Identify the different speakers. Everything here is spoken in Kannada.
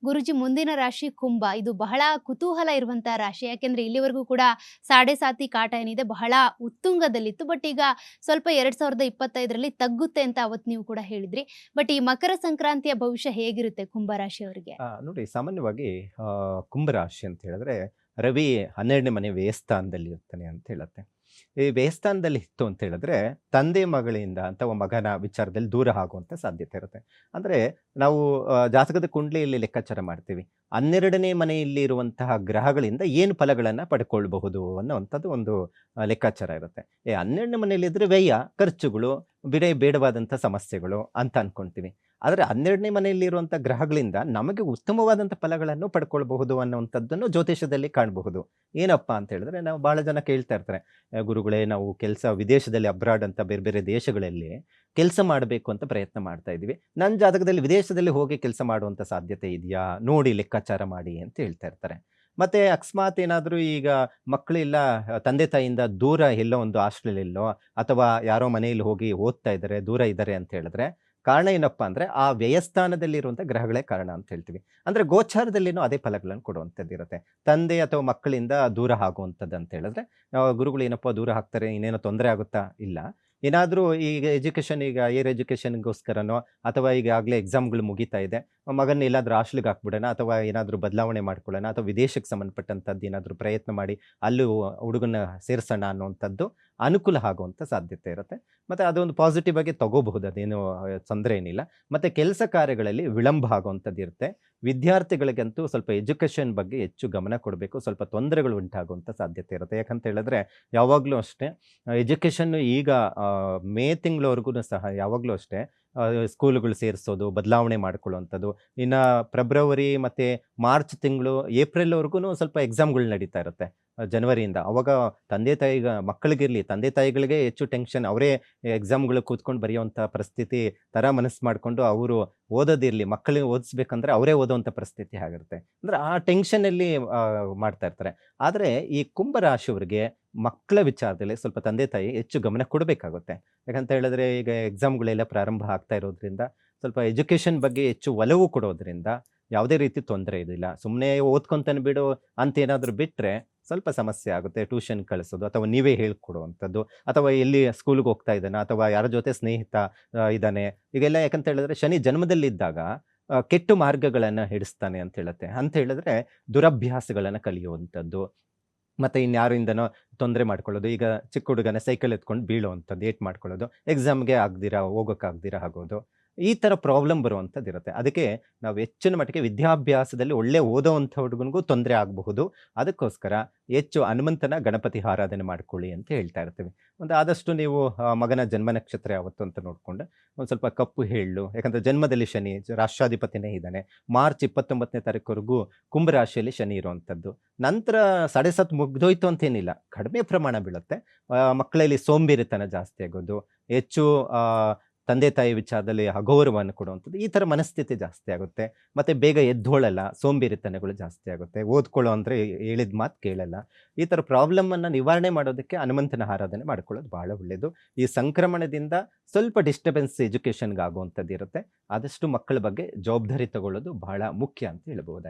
Speaker 1: ಗುರೂಜಿ ಮುಂದಿನ ರಾಶಿ ಕುಂಭ. ಇದು ಬಹಳ ಕುತೂಹಲ ಇರುವಂತಹ ರಾಶಿ. ಯಾಕೆಂದ್ರೆ ಇಲ್ಲಿವರೆಗೂ ಕೂಡ ಸಾಡೆ ಸಾತಿ ಕಾಟ ಏನಿದೆ ಬಹಳ ಉತ್ತುಂಗದಲ್ಲಿತ್ತು. ಬಟ್ ಈಗ ಸ್ವಲ್ಪ 2025ರಲ್ಲಿ ತಗ್ಗುತ್ತೆ ಅಂತ ಅವತ್ತು ನೀವು ಕೂಡ ಹೇಳಿದ್ರಿ. ಬಟ್ ಈ ಮಕರ ಸಂಕ್ರಾಂತಿಯ ಭವಿಷ್ಯ ಹೇಗಿರುತ್ತೆ ಕುಂಭ ರಾಶಿಯವರಿಗೆ?
Speaker 2: ನೋಡಿ ಸಾಮಾನ್ಯವಾಗಿ ಕುಂಭರಾಶಿ ಅಂತ ಹೇಳಿದ್ರೆ ರವಿ 12ನೇ ಮನೆ ವ್ಯಯಸ್ಥಾನದಲ್ಲಿ ಇರ್ತಾನೆ ಅಂತ ಹೇಳುತ್ತೆ. ಈ ವ್ಯಯಸ್ಥಾನದಲ್ಲಿ ಇತ್ತು ಅಂತ ಹೇಳಿದ್ರೆ ತಂದೆ ಮಗಳಿಂದ ಅಥವಾ ಮಗನ ವಿಚಾರದಲ್ಲಿ ದೂರ ಆಗುವಂಥ ಸಾಧ್ಯತೆ ಇರುತ್ತೆ. ಅಂದರೆ ನಾವು ಜಾತಕದ ಕುಂಡ್ಲಿಯಲ್ಲಿ ಲೆಕ್ಕಾಚಾರ ಮಾಡ್ತೀವಿ. 12ನೇ ಮನೆಯಲ್ಲಿ ಇರುವಂತಹ ಗ್ರಹಗಳಿಂದ ಏನು ಫಲಗಳನ್ನು ಪಡ್ಕೊಳ್ಬಹುದು ಅನ್ನೋವಂಥದ್ದು ಒಂದು ಲೆಕ್ಕಾಚಾರ ಇರುತ್ತೆ. 12ನೇ ಮನೆಯಲ್ಲಿದ್ದರೆ ವ್ಯಯ, ಖರ್ಚುಗಳು, ಬೇಡವಾದಂಥ ಸಮಸ್ಯೆಗಳು ಅಂತ ಅನ್ಕೊಂತೀವಿ. ಆದರೆ 12ನೇ ಮನೆಯಲ್ಲಿರುವಂಥ ಗ್ರಹಗಳಿಂದ ನಮಗೆ ಉತ್ತಮವಾದಂಥ ಫಲಗಳನ್ನು ಪಡ್ಕೊಳ್ಬಹುದು ಅನ್ನುವಂಥದ್ದನ್ನು ಜ್ಯೋತಿಷದಲ್ಲಿ ಕಾಣಬಹುದು. ಏನಪ್ಪ ಅಂತ ಹೇಳಿದ್ರೆ ನಾವು ಬಹಳ ಜನ ಕೇಳ್ತಾ ಇರ್ತಾರೆ, ಗುರುಗಳೇ ನಾವು ಕೆಲಸ ವಿದೇಶದಲ್ಲಿ ಅಬ್ರಾಡ್ ಅಂತ ಬೇರೆ ಬೇರೆ ದೇಶಗಳಲ್ಲಿ ಕೆಲಸ ಮಾಡಬೇಕು ಅಂತ ಪ್ರಯತ್ನ ಮಾಡ್ತಾ ಇದ್ದೀವಿ. ನನ್ನ ಜಾತಕದಲ್ಲಿ ವಿದೇಶದಲ್ಲಿ ಹೋಗಿ ಕೆಲಸ ಮಾಡುವಂಥ ಸಾಧ್ಯತೆ ಇದೆಯಾ ನೋಡಿ ಲೆಕ್ಕಾಚಾರ ಮಾಡಿ ಅಂತ ಹೇಳ್ತಾ ಇರ್ತಾರೆ. ಮತ್ತೆ ಅಕಸ್ಮಾತ್ ಏನಾದರೂ ಈಗ ಮಕ್ಕಳೆಲ್ಲ ತಂದೆ ತಾಯಿಯಿಂದ ದೂರ ಎಲ್ಲೋ ಒಂದು ಹಾಸ್ಟೆಲಲ್ಲೋ ಅಥವಾ ಯಾರೋ ಮನೆಯಲ್ಲಿ ಹೋಗಿ ಓದ್ತಾ ಇದ್ದಾರೆ, ದೂರ ಇದ್ದಾರೆ ಅಂತ ಹೇಳಿದ್ರೆ ಕಾರಣ ಏನಪ್ಪಾ ಅಂದ್ರೆ ಆ ವ್ಯಯಸ್ಥಾನದಲ್ಲಿರುವಂಥ ಗ್ರಹಗಳೇ ಕಾರಣ ಅಂತ ಹೇಳ್ತೀವಿ. ಅಂದ್ರೆ ಗೋಚಾರದಲ್ಲಿನೂ ಅದೇ ಫಲಗಳನ್ನು ಕೊಡುವಂಥದ್ದು ಇರುತ್ತೆ. ತಂದೆ ಅಥವಾ ಮಕ್ಕಳಿಂದ ದೂರ ಆಗುವಂಥದ್ದು ಅಂತ ಹೇಳಿದ್ರೆ ಗುರುಗಳು ಏನಪ್ಪ ದೂರ ಹಾಕ್ತಾರೆ, ಇನ್ನೇನೋ ತೊಂದರೆ ಆಗುತ್ತಾ? ಇಲ್ಲ. ಏನಾದರೂ ಈಗ ಎಜುಕೇಷನ್, ಈಗ ಹೈಯರ್ ಎಜುಕೇಷನ್ಗೋಸ್ಕರನೋ ಅಥವಾ ಈಗಾಗಲೇ ಎಕ್ಸಾಮ್ಗಳು ಮುಗಿತಾ ಇದೆ, ಮಗನ ಎಲ್ಲಾದರೂ ಹಾಸ್ಟೆಲ್ಗೆ ಹಾಕ್ಬಿಡೋಣ ಅಥವಾ ಏನಾದರೂ ಬದಲಾವಣೆ ಮಾಡ್ಕೊಳ್ಳೋಣ ಅಥವಾ ವಿದೇಶಕ್ಕೆ ಸಂಬಂಧಪಟ್ಟಂಥದ್ದು ಏನಾದರೂ ಪ್ರಯತ್ನ ಮಾಡಿ ಅಲ್ಲೂ ಹುಡುಗನ ಸೇರಿಸೋಣ ಅನ್ನುವಂಥದ್ದು ಅನುಕೂಲ ಆಗುವಂಥ ಸಾಧ್ಯತೆ ಇರುತ್ತೆ. ಮತ್ತು ಅದೊಂದು ಪಾಸಿಟಿವ್ ಆಗಿ ತಗೋಬಹುದು, ಅದೇನು ತೊಂದರೆ ಏನಿಲ್ಲ. ಮತ್ತು ಕೆಲಸ ಕಾರ್ಯಗಳಲ್ಲಿ ವಿಳಂಬ ಆಗುವಂಥದ್ದು ಇರುತ್ತೆ. ವಿದ್ಯಾರ್ಥಿಗಳಿಗಂತೂ ಸ್ವಲ್ಪ ಎಜುಕೇಷನ್ ಬಗ್ಗೆ ಹೆಚ್ಚು ಗಮನ ಕೊಡಬೇಕು. ಸ್ವಲ್ಪ ತೊಂದರೆಗಳು ಉಂಟಾಗುವಂಥ ಸಾಧ್ಯತೆ ಇರುತ್ತೆ. ಯಾಕಂತ ಹೇಳಿದ್ರೆ ಯಾವಾಗಲೂ ಅಷ್ಟೇ ಎಜುಕೇಷನ್ನು ಈಗ ಮೇ ತಿಂಗಳವರೆಗೂ ಸಹ ಯಾವಾಗಲೂ ಅಷ್ಟೇ ಸ್ಕೂಲುಗಳು ಸೇರಿಸೋದು, ಬದಲಾವಣೆ ಮಾಡ್ಕೊಳ್ಳುವಂಥದ್ದು. ಇನ್ನು ಫೆಬ್ರವರಿ ಮತ್ತು ಮಾರ್ಚ್ ತಿಂಗಳು, ಏಪ್ರಿಲ್ವರೆಗೂ ಸ್ವಲ್ಪ ಎಕ್ಸಾಮ್ಗಳು ನಡೀತಾ ಇರುತ್ತೆ ಜನವರಿಯಿಂದ. ಅವಾಗ ತಂದೆ ತಾಯಿಗ ಮಕ್ಕಳಿಗಿರಲಿ, ತಂದೆ ತಾಯಿಗಳಿಗೆ ಹೆಚ್ಚು ಟೆನ್ಷನ್. ಅವರೇ ಎಕ್ಸಾಮ್ಗಳು ಕೂತ್ಕೊಂಡು ಬರೆಯುವಂಥ ಪರಿಸ್ಥಿತಿ ಥರ ಮನಸ್ಸು ಮಾಡಿಕೊಂಡು ಅವರು ಓದೋದಿರಲಿ, ಮಕ್ಕಳಿಗೆ ಓದಿಸ್ಬೇಕಂದ್ರೆ ಅವರೇ ಓದೋವಂಥ ಪರಿಸ್ಥಿತಿ ಆಗಿರುತ್ತೆ. ಅಂದರೆ ಆ ಟೆನ್ಷನಲ್ಲಿ ಮಾಡ್ತಾ ಇರ್ತಾರೆ. ಆದರೆ ಈ ಕುಂಭರಾಶಿಯವರಿಗೆ ಮಕ್ಕಳ ವಿಚಾರದಲ್ಲಿ ಸ್ವಲ್ಪ ತಂದೆ ತಾಯಿ ಹೆಚ್ಚು ಗಮನ ಕೊಡಬೇಕಾಗುತ್ತೆ. ಯಾಕಂತ ಹೇಳಿದ್ರೆ ಈಗ ಎಕ್ಸಾಮ್ಗಳೆಲ್ಲ ಪ್ರಾರಂಭ ಆಗ್ತಾ ಇರೋದ್ರಿಂದ ಸ್ವಲ್ಪ ಎಜುಕೇಷನ್ ಬಗ್ಗೆ ಹೆಚ್ಚು ಒಲವು ಕೊಡೋದ್ರಿಂದ ಯಾವುದೇ ರೀತಿ ತೊಂದರೆ ಇದಿಲ್ಲ. ಸುಮ್ಮನೆ ಓದ್ಕೊಂತಾನೆ ಬಿಡು ಅಂತ ಏನಾದರೂ ಬಿಟ್ಟರೆ ಸ್ವಲ್ಪ ಸಮಸ್ಯೆ ಆಗುತ್ತೆ. ಟ್ಯೂಷನ್ ಕಳಿಸೋದು ಅಥವಾ ನೀವೇ ಹೇಳ್ಕೊಡುವಂಥದ್ದು ಅಥವಾ ಎಲ್ಲಿ ಸ್ಕೂಲ್ಗೆ ಹೋಗ್ತಾ ಇದ್ದಾನೆ ಅಥವಾ ಯಾರ ಜೊತೆ ಸ್ನೇಹಿತ ಇದ್ದಾನೆ ಈಗೆಲ್ಲ. ಯಾಕಂತ ಹೇಳಿದ್ರೆ ಶನಿ ಜನ್ಮದಲ್ಲಿದ್ದಾಗ ಕೆಟ್ಟು ಮಾರ್ಗಗಳನ್ನು ಹಿಡಿಸ್ತಾನೆ ಅಂತ ಹೇಳುತ್ತೆ. ಅಂತ ಹೇಳಿದ್ರೆ ದುರಭ್ಯಾಸಗಳನ್ನು ಕಲಿಯುವಂಥದ್ದು ಮತ್ತು ಇನ್ಯಾರಿಂದನೋ ತೊಂದರೆ ಮಾಡ್ಕೊಳ್ಳೋದು. ಈಗ ಚಿಕ್ಕ ಹುಡುಗನ ಸೈಕಲ್ ಎತ್ಕೊಂಡು ಬೀಳುವಂಥದ್ದು, ಏಟ್ ಮಾಡ್ಕೊಳ್ಳೋದು, ಎಕ್ಸಾಮ್ಗೆ ಆಗದಿರಾ ಹೋಗೋಕ್ಕಾಗ್ದಿರಾ ಆಗೋದು, ಈ ಥರ ಪ್ರಾಬ್ಲಮ್ ಬರುವಂಥದ್ದು ಇರುತ್ತೆ. ಅದಕ್ಕೆ ನಾವು ಹೆಚ್ಚಿನ ಮಟ್ಟಿಗೆ ವಿದ್ಯಾಭ್ಯಾಸದಲ್ಲಿ ಒಳ್ಳೆ ಓದೋವಂಥ ಹುಡುಗನಿಗೂ ತೊಂದರೆ ಆಗಬಹುದು. ಅದಕ್ಕೋಸ್ಕರ ಹೆಚ್ಚು ಹನುಮಂತನ ಗಣಪತಿ ಆರಾಧನೆ ಮಾಡ್ಕೊಳ್ಳಿ ಅಂತ ಹೇಳ್ತಾ ಇರ್ತೀವಿ. ಒಂದು ಆದಷ್ಟು ನೀವು ಮಗನ ಜನ್ಮ ನಕ್ಷತ್ರ ಯಾವತ್ತು ಅಂತ ನೋಡಿಕೊಂಡು ಒಂದು ಸ್ವಲ್ಪ ಕಪ್ಪು ಎಳ್ಳು, ಯಾಕಂದರೆ ಜನ್ಮದಲ್ಲಿ ಶನಿ ರಾಷ್ಟ್ರಾಧಿಪತಿನೇ ಇದ್ದಾನೆ. ಮಾರ್ಚ್ 29ನೇ ತಾರೀಕುವರೆಗೂ ಕುಂಭರಾಶಿಯಲ್ಲಿ ಶನಿ ಇರುವಂಥದ್ದು. ನಂತರ ಸಾಡೆ ಸಾತ್ ಮುಗ್ದೋಯ್ತು ಅಂತೇನಿಲ್ಲ, ಕಡಿಮೆ ಪ್ರಮಾಣ ಬೀಳುತ್ತೆ. ಮಕ್ಕಳಲ್ಲಿ ಸೋಂಬೇರಿತನ ಜಾಸ್ತಿ ಆಗೋದು, ಹೆಚ್ಚು ತಂದೆ ತಾಯಿ ವಿಚಾರದಲ್ಲಿ ಅಗೌರವವನ್ನು ಕೊಡುವಂಥದ್ದು, ಈ ಥರ ಮನಸ್ಥಿತಿ ಜಾಸ್ತಿ ಆಗುತ್ತೆ. ಮತ್ತು ಬೇಗ ಎದ್ದೋಳಲ್ಲ, ಸೋಂಬೇರಿತನಗಳು ಜಾಸ್ತಿ ಆಗುತ್ತೆ. ಓದ್ಕೊಳ್ಳೋ ಅಂದರೆ ಹೇಳಿದ ಮಾತು ಕೇಳಲ್ಲ. ಈ ಥರ ಪ್ರಾಬ್ಲಮನ್ನು ನಿವಾರಣೆ ಮಾಡೋದಕ್ಕೆ ಹನುಮಂತನ ಆರಾಧನೆ ಮಾಡ್ಕೊಳ್ಳೋದು ಭಾಳ ಒಳ್ಳೆಯದು. ಈ ಸಂಕ್ರಮಣದಿಂದ ಸ್ವಲ್ಪ ಡಿಸ್ಟರ್ಬೆನ್ಸ್ ಎಜುಕೇಷನ್ಗೆ ಆಗುವಂಥದ್ದು ಇರುತ್ತೆ. ಆದಷ್ಟು ಮಕ್ಕಳ ಬಗ್ಗೆ ಜವಾಬ್ದಾರಿ ತಗೊಳ್ಳೋದು ಬಹಳ ಮುಖ್ಯ ಅಂತ ಹೇಳ್ಬೋದಾಗಿದೆ.